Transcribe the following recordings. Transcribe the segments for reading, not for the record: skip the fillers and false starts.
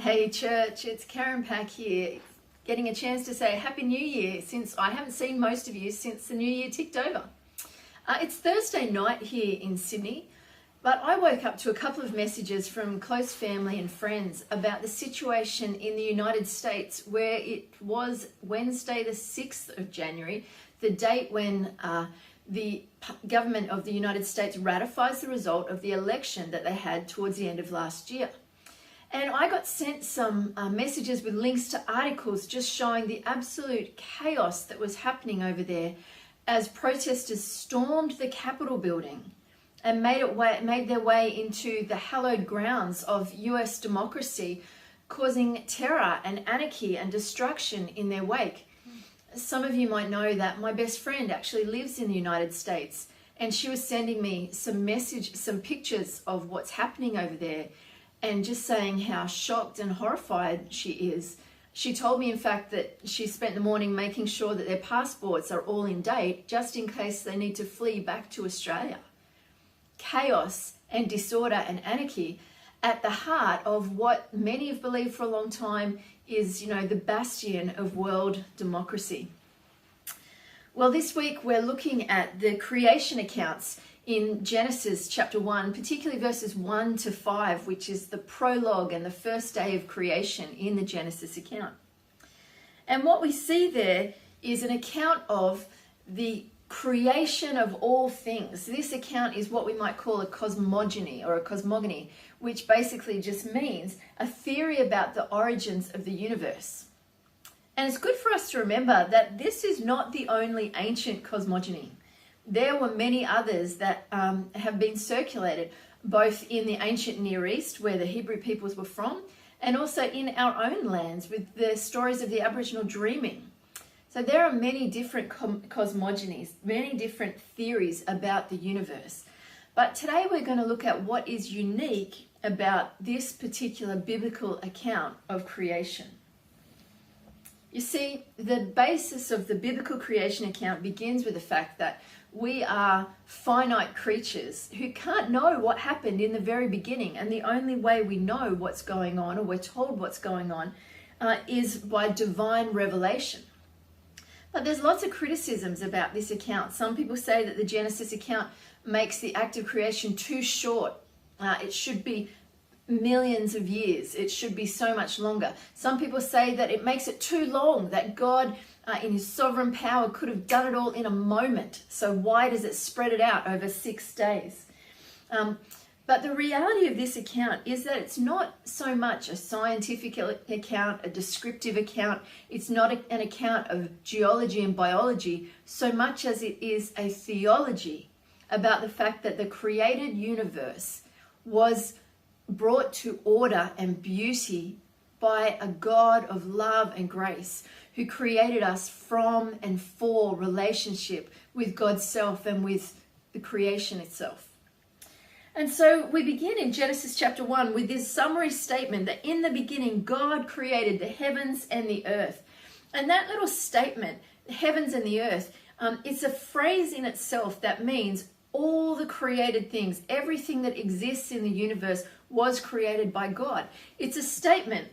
Hey church, it's Karen Pack here, getting a chance to say Happy New Year since I haven't seen most of you since the New Year ticked over. It's Thursday night here in Sydney, but I woke up to a couple of messages from close family and friends about the situation in the United States, where it was Wednesday the 6th of January, the date when the government of the United States ratifies the result of the election that they had towards the end of last year. And I got sent some messages with links to articles just showing the absolute chaos that was happening over there as protesters stormed the Capitol building and made their way into the hallowed grounds of US democracy, causing terror and anarchy and destruction in their wake. Some of you might know that my best friend actually lives in the United States, and she was sending me some pictures of what's happening over there, and just saying how shocked and horrified she is. She told me, in fact, that she spent the morning making sure that their passports are all in date, just in case they need to flee back to Australia. Chaos and disorder and anarchy at the heart of what many have believed for a long time is, the bastion of world democracy. Well, this week we're looking at the creation accounts in Genesis chapter 1, particularly verses 1 to 5, which is the prologue and the first day of creation in the Genesis account. And what we see there is an account of the creation of all things. This account is what we might call a cosmogony or a cosmogony, which basically just means a theory about the origins of the universe. And it's good for us to remember that this is not the only ancient cosmogony. There were many others that have been circulated, both in the ancient Near East, where the Hebrew peoples were from, and also in our own lands with the stories of the Aboriginal dreaming. So there are many different cosmogonies, many different theories about the universe. But today we're going to look at what is unique about this particular biblical account of creation. You see, the basis of the biblical creation account begins with the fact that we are finite creatures who can't know what happened in the very beginning, and the only way we know what's going on, or we're told what's going on, is by divine revelation. But there's lots of criticisms about this account. Some people say that the Genesis account makes the act of creation too short. It should be millions of years. It should be so much longer. Some people say that it makes it too long, that God in his sovereign power could have done it all in a moment. So why does it spread it out over 6 days? But the reality of this account is that it's not so much a scientific account, a descriptive account. It's not an account of geology and biology so much as it is a theology about the fact that the created universe was brought to order and beauty by a God of love and grace who created us from and for relationship with God's self and with the creation itself. And so we begin in Genesis chapter 1 with this summary statement that in the beginning God created the heavens and the earth. And that little statement, the heavens and the earth, it's a phrase in itself that means all the created things, everything that exists in the universe was created by God. It's a statement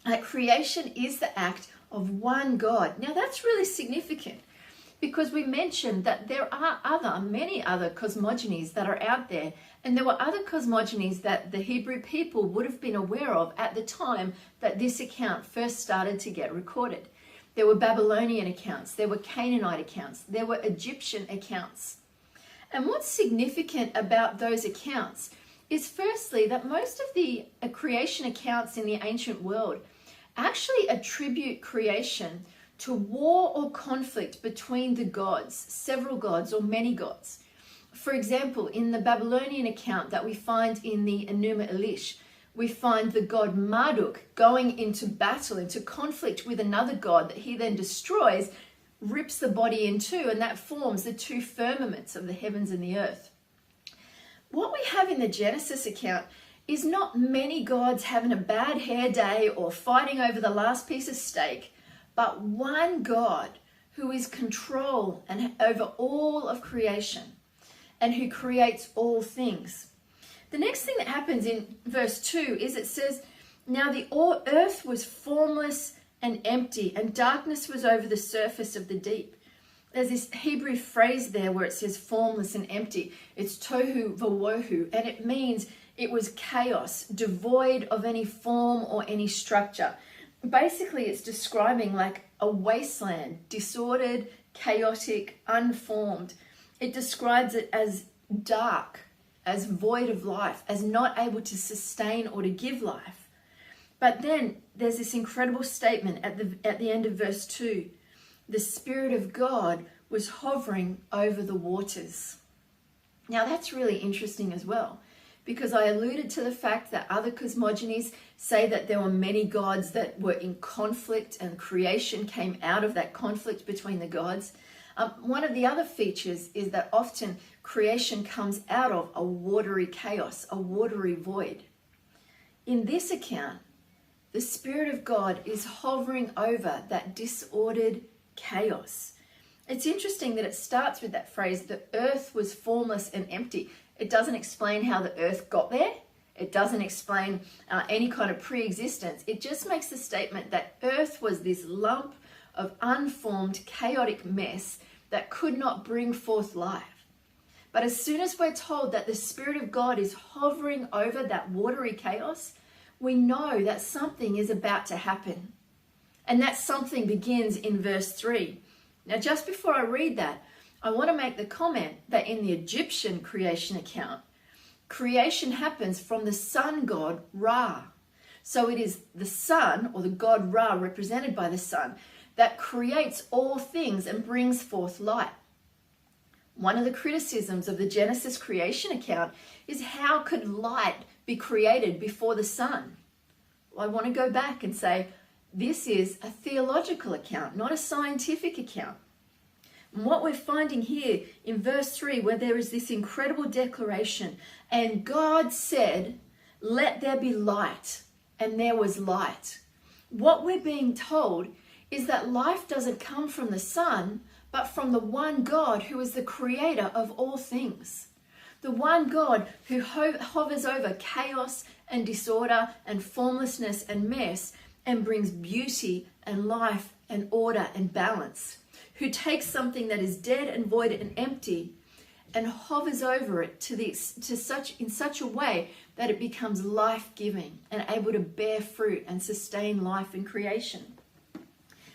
that creation is the act of one God. Now that's really significant because we mentioned that there are many other cosmogonies that are out there, and there were other cosmogonies that the Hebrew people would have been aware of at the time that this account first started to get recorded. There were Babylonian accounts, there were Canaanite accounts, there were Egyptian accounts. And what's significant about those accounts is firstly that most of the creation accounts in the ancient world actually attribute creation to war or conflict between the gods, several gods or many gods. For example, in the Babylonian account that we find in the Enuma Elish, we find the god Marduk going into battle, into conflict with another god that he then destroys, rips the body in two, and that forms the two firmaments of the heavens and the earth. What we have in the Genesis account is not many gods having a bad hair day or fighting over the last piece of steak, but one God who is control and over all of creation and who creates all things. The next thing that happens in verse 2 is it says, Now the earth was formless and empty, and darkness was over the surface of the deep. There's this Hebrew phrase there where it says formless and empty. It's tohu vavohu, and it means it was chaos, devoid of any form or any structure. Basically, it's describing like a wasteland, disordered, chaotic, unformed. It describes it as dark, as void of life, as not able to sustain or to give life. But then there's this incredible statement at the end of verse 2. The Spirit of God was hovering over the waters. Now that's really interesting as well, because I alluded to the fact that other cosmogonies say that there were many gods that were in conflict and creation came out of that conflict between the gods. One of the other features is that often creation comes out of a watery chaos, a watery void. In this account, the Spirit of God is hovering over that disordered chaos. It's interesting that it starts with that phrase, the earth was formless and empty. It doesn't explain how the earth got there. It doesn't explain any kind of pre-existence. It just makes the statement that earth was this lump of unformed, chaotic mess that could not bring forth life. But as soon as we're told that the Spirit of God is hovering over that watery chaos, we know that something is about to happen. And that something begins in verse 3. Now, just before I read that, I want to make the comment that in the Egyptian creation account, creation happens from the sun god Ra. So it is the sun, or the god Ra represented by the sun, that creates all things and brings forth light. One of the criticisms of the Genesis creation account is how could light be created before the sun? Well, I want to go back and say this is a theological account, not a scientific account. And what we're finding here in verse 3, where there is this incredible declaration, and God said, let there be light, and there was light. What we're being told is that life doesn't come from the sun, but from the one God who is the creator of all things. The one God who hovers over chaos and disorder and formlessness and mess and brings beauty and life and order and balance. Who takes something that is dead and void and empty and hovers over it in such a way that it becomes life-giving and able to bear fruit and sustain life in creation.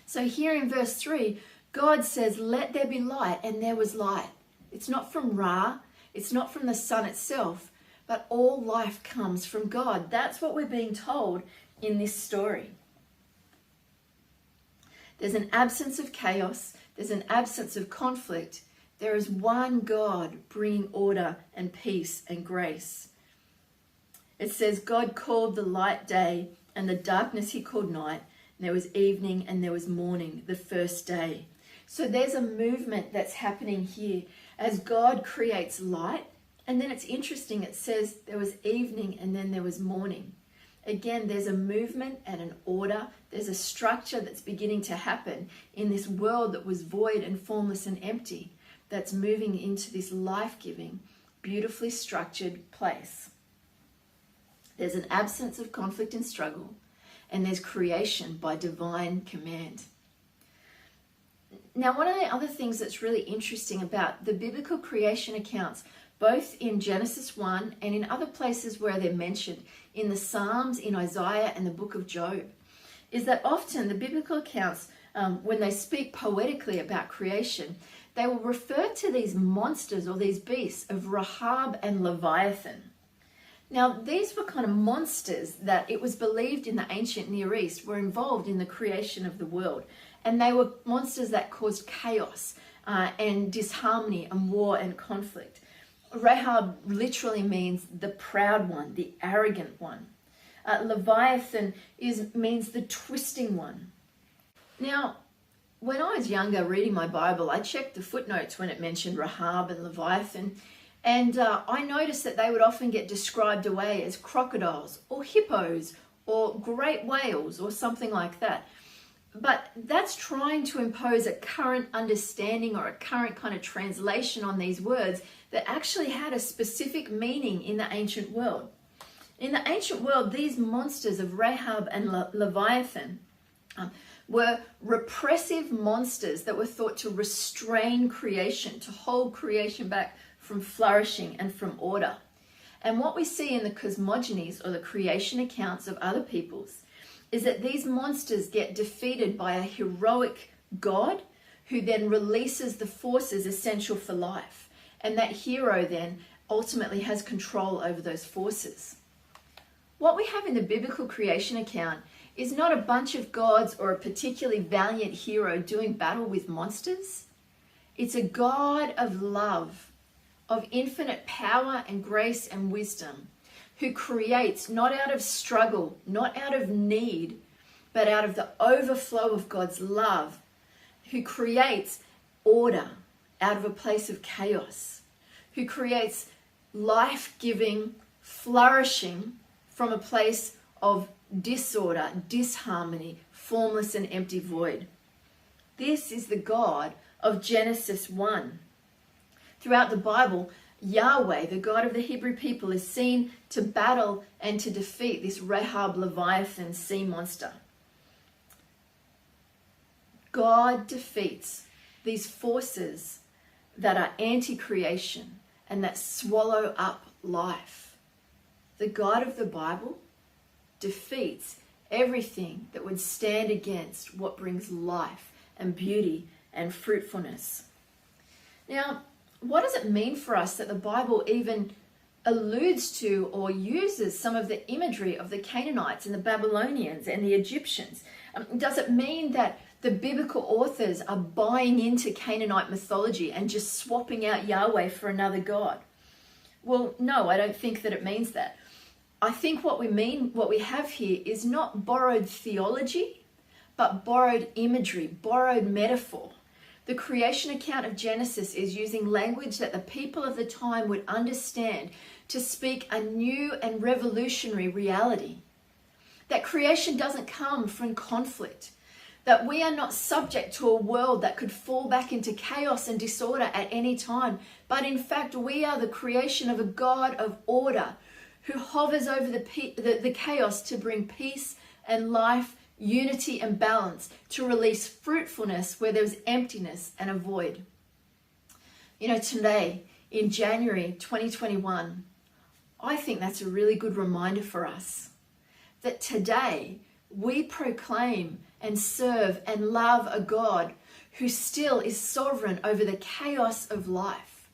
So here in verse 3, God says, let there be light, and there was light. It's not from Ra, it's not from the sun itself, but all life comes from God. That's what we're being told in this story. There's an absence of chaos, there's an absence of conflict. There is one God bringing order and peace and grace. It says, God called the light day, and the darkness he called night. And there was evening and there was morning, the first day. So there's a movement that's happening here as God creates light. And then it's interesting, it says there was evening and then there was morning. Again, there's a movement and an order. There's a structure that's beginning to happen in this world that was void and formless and empty, that's moving into this life-giving, beautifully structured place. There's an absence of conflict and struggle, and there's creation by divine command. Now, one of the other things that's really interesting about the biblical creation accounts, both in Genesis 1 and in other places where they're mentioned, in the Psalms, in Isaiah and the book of Job, is that often the biblical accounts, when they speak poetically about creation, they will refer to these monsters or these beasts of Rahab and Leviathan. Now, these were kind of monsters that it was believed in the ancient Near East were involved in the creation of the world. And they were monsters that caused chaos and disharmony and war and conflict. Rahab literally means the proud one, the arrogant one. Leviathan means the twisting one. Now, when I was younger reading my Bible, I checked the footnotes when it mentioned Rahab and Leviathan. And I noticed that they would often get described away as crocodiles or hippos or great whales or something like that. But that's trying to impose a current understanding or a current kind of translation on these words that actually had a specific meaning in the ancient world. In the ancient world, these monsters of Rahab and Leviathan were repressive monsters that were thought to restrain creation, to hold creation back from flourishing and from order. And what we see in the cosmogonies, or the creation accounts of other peoples, is that these monsters get defeated by a heroic God who then releases the forces essential for life. And that hero then ultimately has control over those forces. What we have in the biblical creation account is not a bunch of gods or a particularly valiant hero doing battle with monsters. It's a God of love, of infinite power and grace and wisdom, who creates not out of struggle, not out of need, but out of the overflow of God's love, who creates order out of a place of chaos, who creates life-giving, flourishing from a place of disorder, disharmony, formless and empty void. This is the God of Genesis 1. Throughout the Bible, Yahweh, the God of the Hebrew people, is seen to battle and to defeat this Rahab Leviathan sea monster. God defeats these forces that are anti-creation and that swallow up life. The God of the Bible defeats everything that would stand against what brings life and beauty and fruitfulness. Now, what does it mean for us that the Bible even alludes to or uses some of the imagery of the Canaanites and the Babylonians and the Egyptians? Does it mean that the biblical authors are buying into Canaanite mythology and just swapping out Yahweh for another god? Well, no, I don't think that it means that. I think what we have here is not borrowed theology, but borrowed imagery, borrowed metaphor. The creation account of Genesis is using language that the people of the time would understand to speak a new and revolutionary reality. That creation doesn't come from conflict. That we are not subject to a world that could fall back into chaos and disorder at any time. But in fact, we are the creation of a God of order who hovers over the chaos to bring peace and life, unity and balance, to release fruitfulness where there's emptiness and a void. You know, today, in January 2021, I think that's a really good reminder for us that today we proclaim and serve and love a God who still is sovereign over the chaos of life.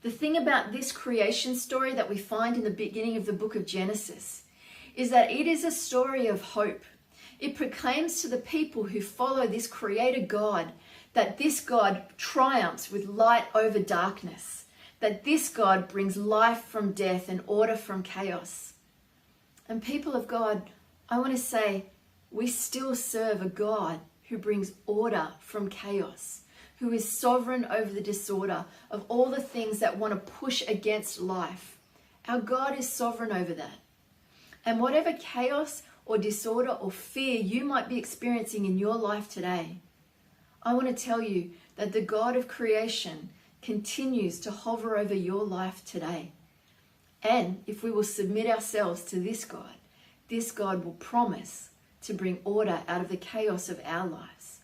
The thing about this creation story that we find in the beginning of the book of Genesis is that it is a story of hope. It proclaims to the people who follow this creator God that this God triumphs with light over darkness, that this God brings life from death and order from chaos. And people of God, I want to say, we still serve a God who brings order from chaos, who is sovereign over the disorder of all the things that want to push against life. Our God is sovereign over that. And whatever chaos or disorder or fear you might be experiencing in your life today, I want to tell you that the God of creation continues to hover over your life today. And if we will submit ourselves to this God will promise to bring order out of the chaos of our lives.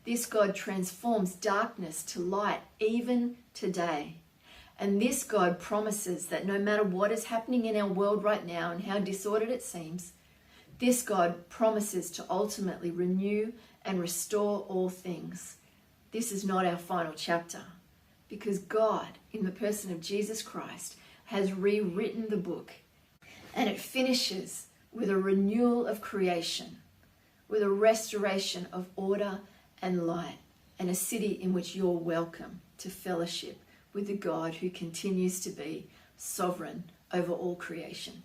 This God transforms darkness to light even today. And this God promises that no matter what is happening in our world right now and how disordered it seems, this God promises to ultimately renew and restore all things. This is not our final chapter, because God, in the person of Jesus Christ, has rewritten the book, and it finishes with a renewal of creation, with a restoration of order and light, and a city in which you're welcome to fellowship with the God who continues to be sovereign over all creation.